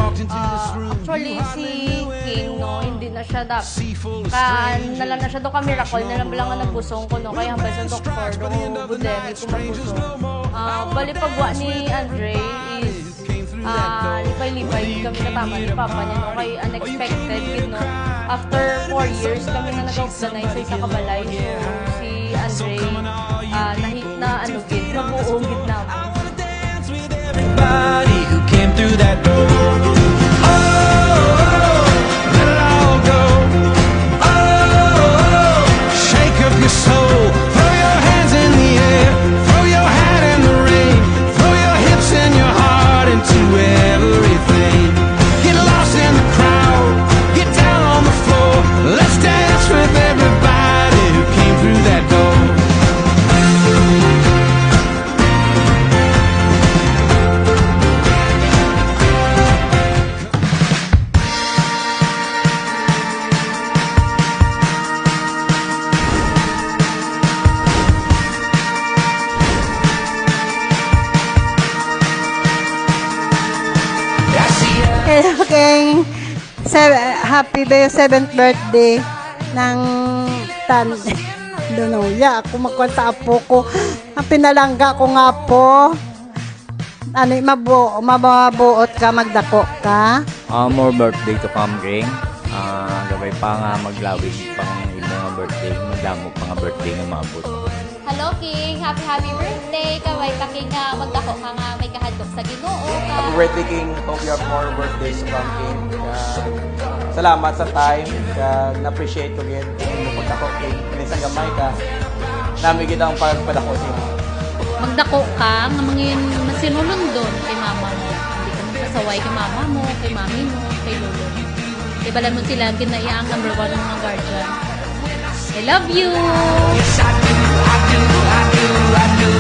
Actually, si King, no, hindi na siya nalang na siya do ka miracle, nalang lang nga nagbusong ko, no, kaya hambay sa doktor, do budemi ko magbusong. Bali pagwa ni Andre is, lipay-lipay kami katama ni Papa niya, no, kay unexpected, yun, no. After 4 years, kami na nag-organize sa isa kabalay, so si Andre, mabuo, gitna mo. Everybody who came through that door. Oh, let it all go. Oh, shake up your soul. Throw your hands in the air. Throw your hat in the rain. Throw your hips and your heart into everything. Get lost in the crowd. Get down on the floor. Let's dance with everybody who came through that door. Okay, happy day, 7th birthday ng Donoya. Ako magkuhan sa apo ko. Ang pinalangga ko nga po. Mabuot ka, magdako ka. More birthday to come, Ring. Gabay pa nga maglawig pang mga birthday. Magdamo pa nga birthday ng mga puto. Hello, King! Happy birthday! Kaway ka, King, nga magdako ka nga may kahadlok sa Ginoo ka. Happy birthday, King. Hope you have more birthdays to come, King. Salamat sa time. Na-appreciate ko yun. Yung pagdako, King. Pinisang gamay ka. Namin kita ang pagpadako, King. Magdako ka, nga mga masinulong doon kay mama mo. Hindi ka magpasaway kay mama mo, kay mami mo, kay lolo. Ibalan mo sila, ginaiang number 1 ng mga guardian. I love you! Yes, I do, I do, I do, I do.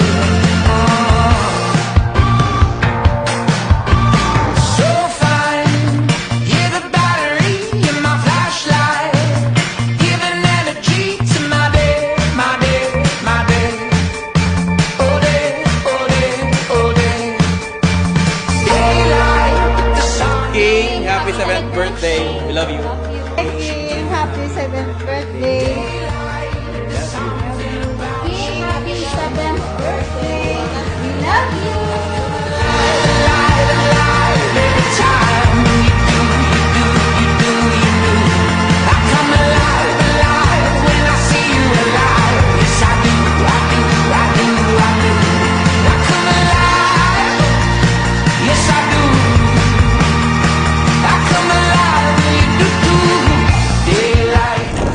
So fine, you're the battery in my flashlight, giving energy to my day, my day, my day. Oh day, oh day, oh day. Daylight with the sun. King, happy 7th birthday. We love you. King, happy 7th birthday. King, happy 7th birthday! We love you!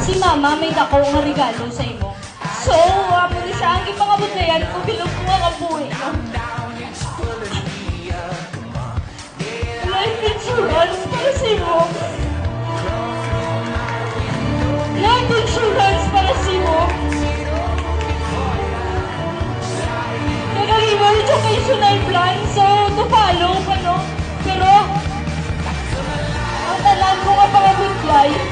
Si Mama may dako nga regalo sa imo. So, wapo ni siya ang ipangabot na yan kung bilog ko ang abuhi. Life insurance para sa imo. Life insurance para sa imo. Nagaliwa rin siya kay Sunay Plan, so tupalo ka, no? Pero, ang talan ko nga pangabot life.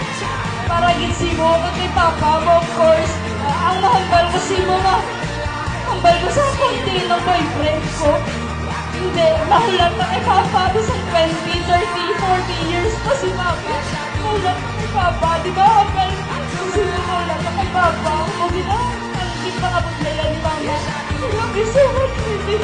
Para ginsimo ko kay Papa mo, of course. Ang mahambal ko si mo nga. Hambal ko sa konti ng boyfriend ko. Hindi, mahulat na kay Papa. Bisang 20, 30, 40 years pa si Papa. Mahulat na kay Papa. Di ba, hambal? Kasi mahulat na kay Papa. O gina, hindi pa kapag ni Mama. I love you so much, baby.